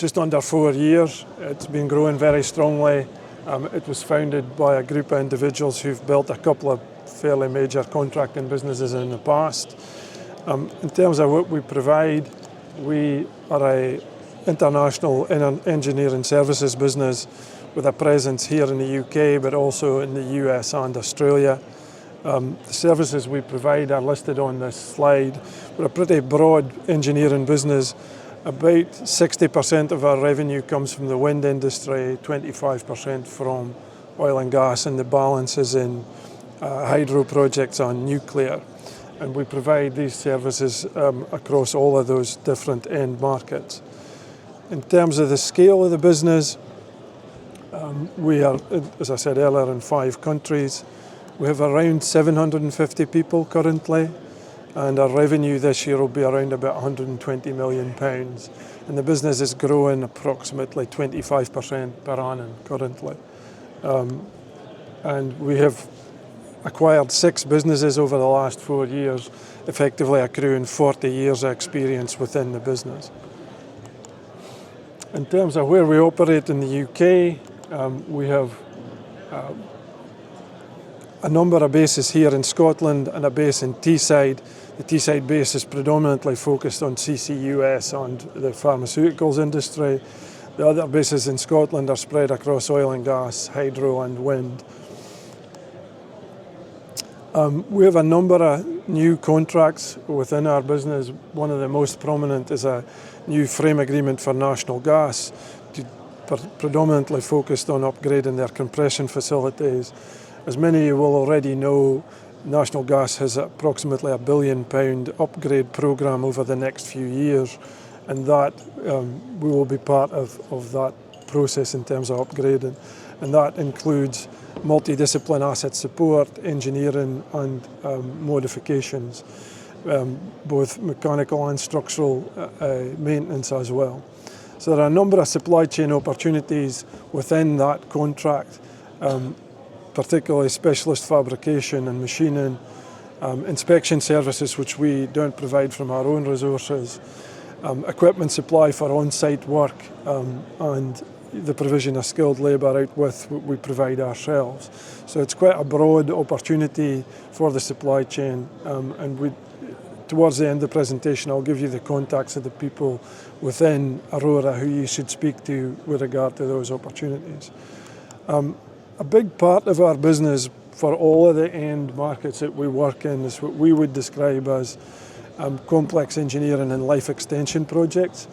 just under 4 years. It's been growing very strongly. It was founded by a group of individuals who've built a couple of fairly major contracting businesses in the past. In terms of what we provide, we are an international engineering services business with a presence here in the UK, but also in the US and Australia. The services we provide are listed on this slide. We're a pretty broad engineering business. About 60% of our revenue comes from the wind industry, 25% from oil and gas, and the balance is in hydro projects and nuclear. And we provide these services across all of those different end markets. In terms of the scale of the business, we are, as I said earlier, in 5 countries. We have around 750 people currently, and our revenue this year will be around about £120 million. And the business is growing approximately 25% per annum currently. And we have acquired 6 businesses over the last 4 years, effectively accruing 40 years of experience within the business. In terms of where we operate in the UK, we have a number of bases here in Scotland and a base in Teesside. The Teesside base is predominantly focused on CCUS and the pharmaceuticals industry. The other bases in Scotland are spread across oil and gas, hydro and wind. We have a number of new contracts within our business. One of the most prominent is a new frame agreement for National Gas, predominantly focused on upgrading their compression facilities. As many of you will already know, National Gas has approximately £1 billion upgrade programme over the next few years, and that we will be part of that process in terms of upgrading. And that includes multidiscipline asset support, engineering and modifications, both mechanical and structural maintenance as well. So there are a number of supply chain opportunities within that contract, particularly specialist fabrication and machining, inspection services which we don't provide from our own resources, equipment supply for on-site work, and the provision of skilled labour out with what we provide ourselves. So it's quite a broad opportunity for the supply chain, and towards the end of the presentation I'll give you the contacts of the people within Aurora who you should speak to with regard to those opportunities. A big part of our business for all of the end markets that we work in is what we would describe as complex engineering and life extension projects.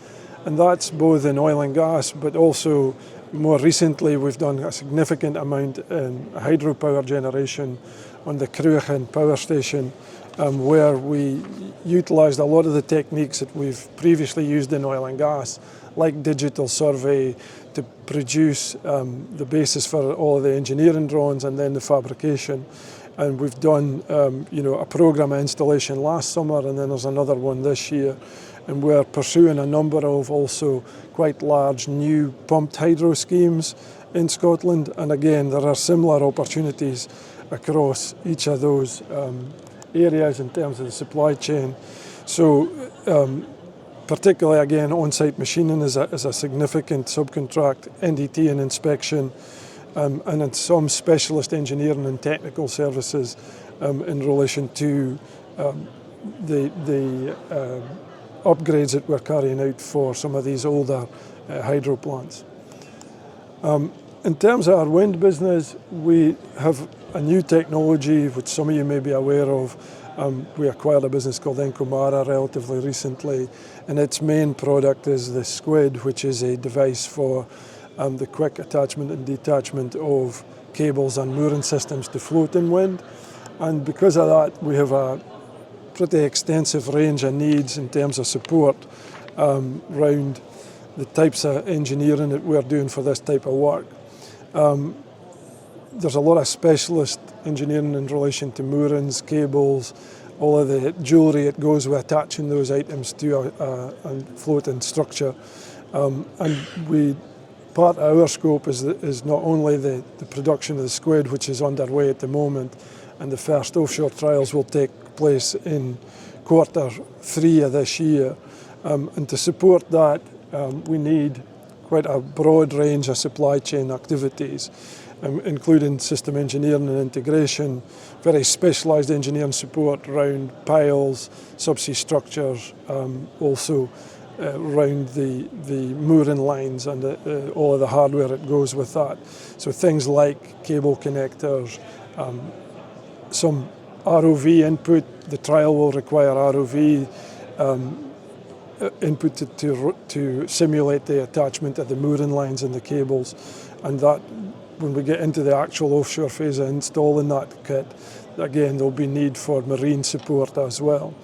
And that's both in oil and gas, but also more recently we've done a significant amount in hydropower generation on the Cruachan power station, where we utilised a lot of the techniques that we've previously used in oil and gas, like digital survey, to produce the basis for all of the engineering drawings and then the fabrication. And we've done a programme of installation last summer, and then there's another one this year. And we're pursuing a number of also quite large new pumped hydro schemes in Scotland. And again, there are similar opportunities across each of those areas in terms of the supply chain. So particularly again, on-site machining is a significant subcontract, NDT and inspection, and in some specialist engineering and technical services in relation to the upgrades that we're carrying out for some of these older hydro plants. In terms of our wind business, we have a new technology which some of you may be aware of. We acquired a business called Encomara relatively recently, and its main product is the Squid, which is a device for the quick attachment and detachment of cables and mooring systems to floating wind. And because of that, we have a pretty extensive range of needs in terms of support around the types of engineering that we're doing for this type of work. There's a lot of specialist engineering in relation to moorings, cables, all of the jewellery that goes with attaching those items to a floating structure. And part of our scope is not only the production of the Squid, which is underway at the moment, and the first offshore trials will take place in Q3 of this year. And to support that, we need quite a broad range of supply chain activities, including system engineering and integration, very specialised engineering support around piles, subsea structures, also around the mooring lines and all of the hardware that goes with that. So things like cable connectors, some ROV input. The trial will require ROV input to simulate the attachment of the mooring lines and the cables, and that when we get into the actual offshore phase of installing that kit, again there'll be need for marine support as well.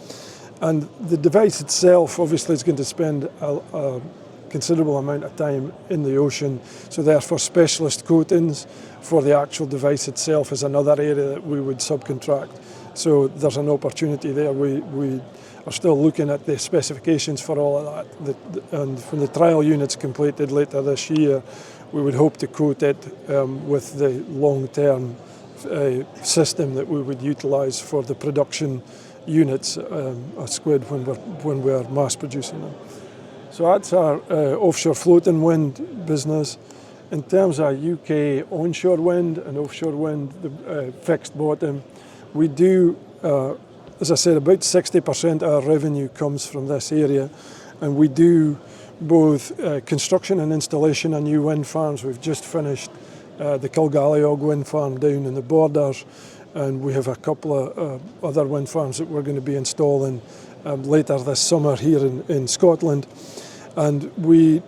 And the device itself obviously is going to spend a considerable amount of time in the ocean, so therefore specialist coatings for the actual device itself is another area that we would subcontract. So there's an opportunity there. We are still looking at the specifications for all of that. And when the trial unit's completed later this year, we would hope to coat it with the long-term system that we would utilise for the production units of squid when we're mass producing them. So that's our offshore floating wind business. In terms of UK onshore wind and offshore wind, the fixed bottom, we do, as I said, about 60% of our revenue comes from this area, and we do both construction and installation of new wind farms. We've just finished the Kilgalleog wind farm down in the Borders, and we have a couple of other wind farms that we're going to be installing later this summer here in Scotland. And we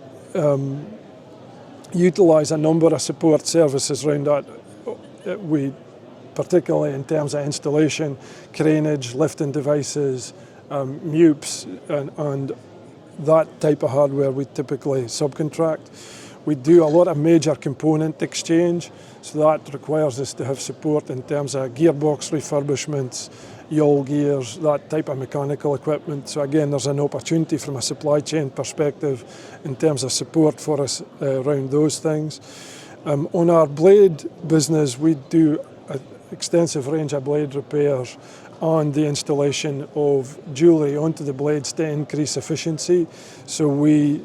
utilise a number of support services around that. We, particularly in terms of installation, craneage, lifting devices, MUPs, and that type of hardware we typically subcontract. We do a lot of major component exchange, so that requires us to have support in terms of gearbox refurbishments, yawl gears, that type of mechanical equipment. So again, there's an opportunity from a supply chain perspective in terms of support for us around those things. On our blade business, we do an extensive range of blade repairs on the installation of jewellery onto the blades to increase efficiency. So we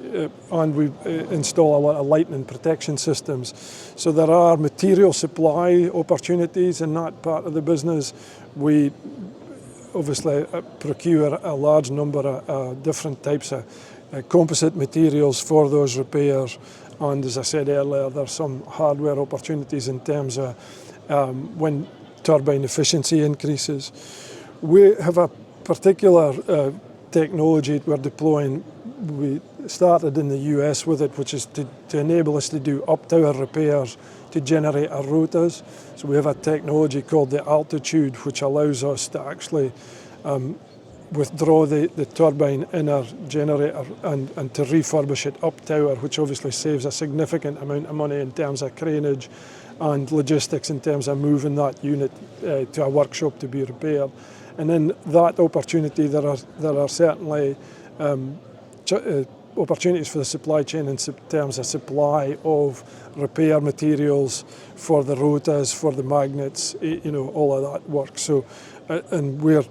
install a lot of lightning protection systems. So there are material supply opportunities in that part of the business. We obviously procure a large number of different types of composite materials for those repairs. And as I said earlier, there's some hardware opportunities in terms of when turbine efficiency increases. We have a particular technology we're deploying. We started in the US with it, which is to enable us to do up-tower repairs to generate our rotors. So we have a technology called the altitude, which allows us to actually withdraw the turbine in our generator and to refurbish it up-tower, which obviously saves a significant amount of money in terms of craneage and logistics in terms of moving that unit to a workshop to be repaired. And in that opportunity, there are certainly opportunities for the supply chain in terms of supply of repair materials for the rotors, for the magnets, all of that work. So, and we're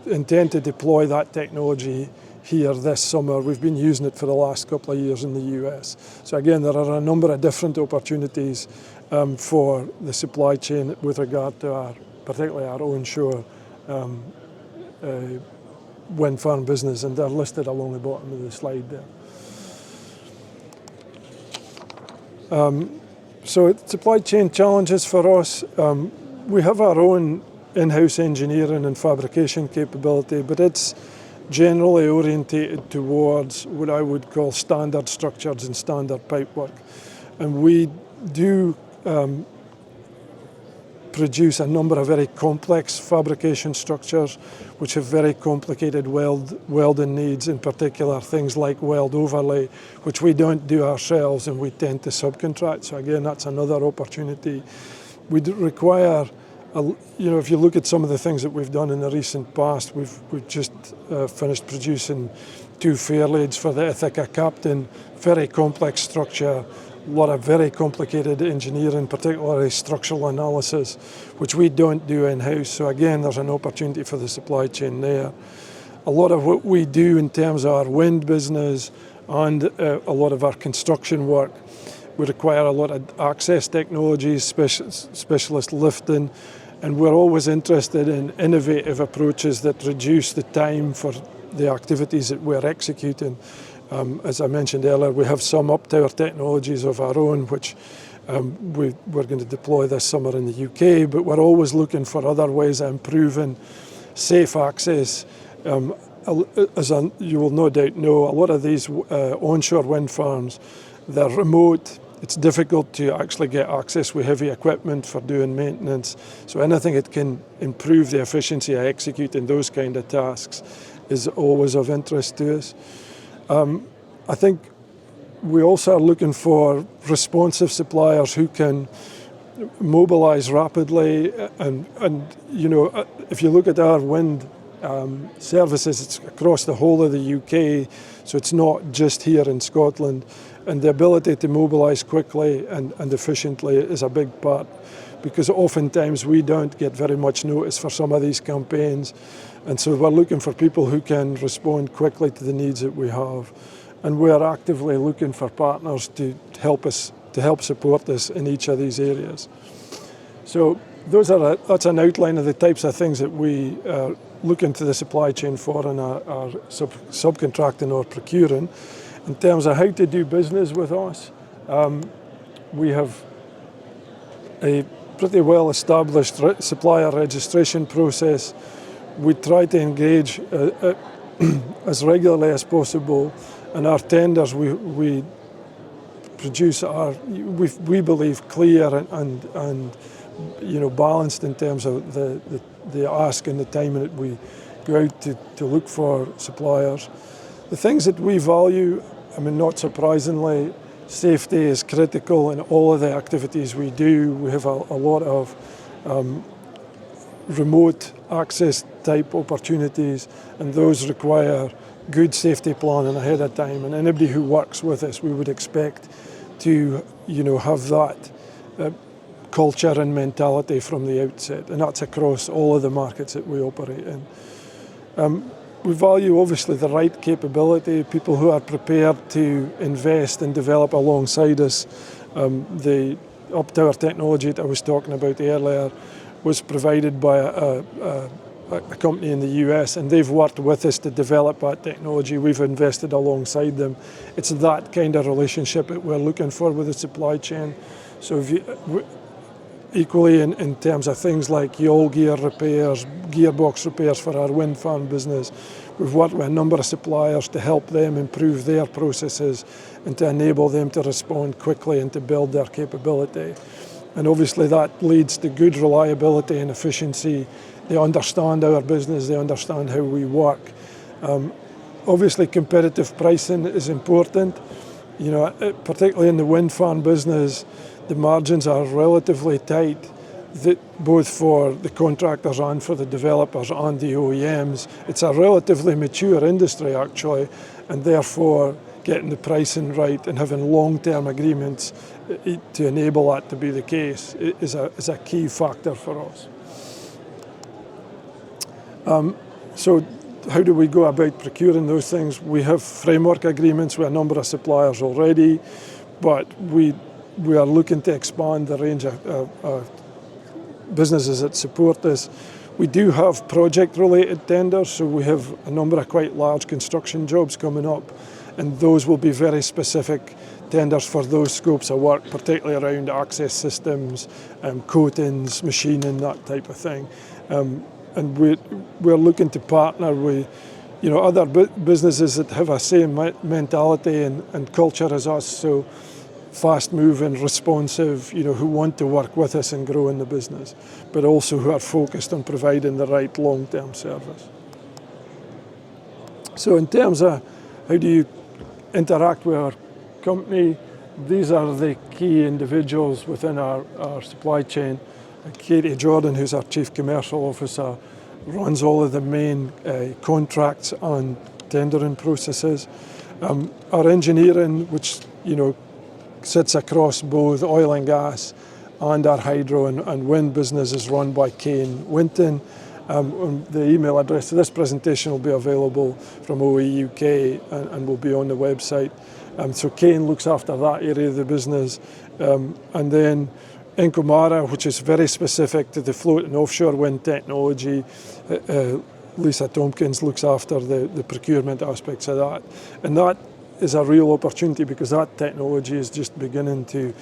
intend to deploy that technology here this summer. We've been using it for the last couple of years in the US. So again, there are a number of different opportunities for the supply chain with regard to particularly our onshore wind farm business, and they're listed along the bottom of the slide there. So supply chain challenges for us, we have our own in-house engineering and fabrication capability, but it's generally orientated towards what I would call standard structures and standard pipework. And we do produce a number of very complex fabrication structures which have very complicated welding needs, in particular things like weld overlay, which we don't do ourselves and we tend to subcontract. So again, that's another opportunity. We require, if you look at some of the things that we've done in the recent past, we've just finished producing 2 fairleads for the Ithaca Captain, very complex structure, a lot of very complicated engineering, particularly structural analysis, which we don't do in-house. So again, there's an opportunity for the supply chain there. A lot of what we do in terms of our wind business and a lot of our construction work. We require a lot of access technologies, specialist lifting, and we're always interested in innovative approaches that reduce the time for the activities that we're executing. As I mentioned earlier, we have some up-tower technologies of our own, which we're going to deploy this summer in the UK, but we're always looking for other ways of improving safe access. As you will no doubt know, a lot of these onshore wind farms, they're remote. It's difficult to actually get access with heavy equipment for doing maintenance. So anything that can improve the efficiency of executing those kind of tasks is always of interest to us. I think we also are looking for responsive suppliers who can mobilize rapidly, and you know, if you look at our wind services, it's across the whole of the UK, so it's not just here in Scotland, and the ability to mobilize quickly and efficiently is a big part, because oftentimes we don't get very much notice for some of these campaigns, and so we're looking for people who can respond quickly to the needs that we have, and we're actively looking for partners to help support us in each of these areas. So that's an outline of the types of things that we look into the supply chain for and are subcontracting or procuring. In terms of how to do business with us, we have a pretty well established supplier registration process. We try to engage as regularly as possible, and our tenders we produce are, we believe, clear and you know, balanced in terms of the ask and the time that we go out to look for suppliers. The things that we value, I mean, not surprisingly, safety is critical in all of the activities we do. We have a lot of remote access type opportunities, and those require good safety planning ahead of time. And anybody who works with us, we would expect to, you know, have that culture and mentality from the outset, and that's across all of the markets that we operate in. We value obviously the right capability, people who are prepared to invest and develop alongside us. The up-tower technology that I was talking about earlier was provided by a company in the US, and they've worked with us to develop that technology. We've invested alongside them. It's that kind of relationship that we're looking for with the supply chain. So equally in terms of things like yawl gear repairs, gearbox repairs for our wind farm business, we've worked with a number of suppliers to help them improve their processes and to enable them to respond quickly and to build their capability. And obviously that leads to good reliability and efficiency. They understand our business, they understand how we work. Obviously competitive pricing is important. You know, particularly in the wind farm business, the margins are relatively tight, both for the contractors and for the developers and the OEMs. It's a relatively mature industry actually, and therefore getting the pricing right and having long-term agreements to enable that to be the case is a key factor for us. So how do we go about procuring those things? We have framework agreements with a number of suppliers already, but we are looking to expand the range of businesses that support this. We do have project-related tenders, so we have a number of quite large construction jobs coming up, and those will be very specific tenders for those scopes of work, particularly around access systems, coatings, machining, that type of thing. And we're looking to partner with, you know, other businesses that have a same mentality and culture as us, so fast-moving, responsive, you know, who want to work with us and grow in the business, but also who are focused on providing the right long-term service. So in terms of how do you interact with our company, these are the key individuals within our supply chain. Katie Jordan, who's our Chief Commercial Officer, runs all of the main contracts and tendering processes. Our engineering, which, you know, sits across both oil and gas and our hydro and wind business, is run by Kane Winton. The email address to this presentation will be available from OEUK and will be on the website. So Kane looks after that area of the business. And then Encomara, which is very specific to the float and offshore wind technology. Lisa Tompkins looks after the procurement aspects of that. And that is a real opportunity because that technology is just beginning to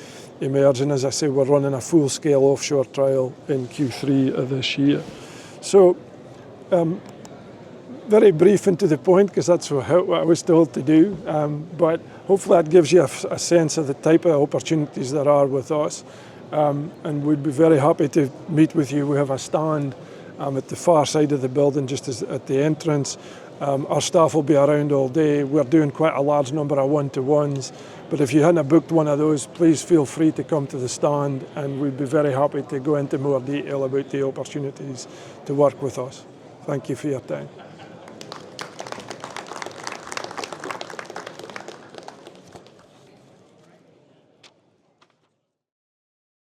emerge. And as I say, we're running a full-scale offshore trial in Q3 of this year. So, very brief and to the point because that's what I was told to do. But hopefully that gives you a sense of the type of opportunities there are with us. And we'd be very happy to meet with you. We have a stand at the far side of the building, just at the entrance. Our staff will be around all day. We're doing quite a large number of one-to-ones. But if you hadn't booked one of those, please feel free to come to the stand and we'd be very happy to go into more detail about the opportunities to work with us. Thank you for your time.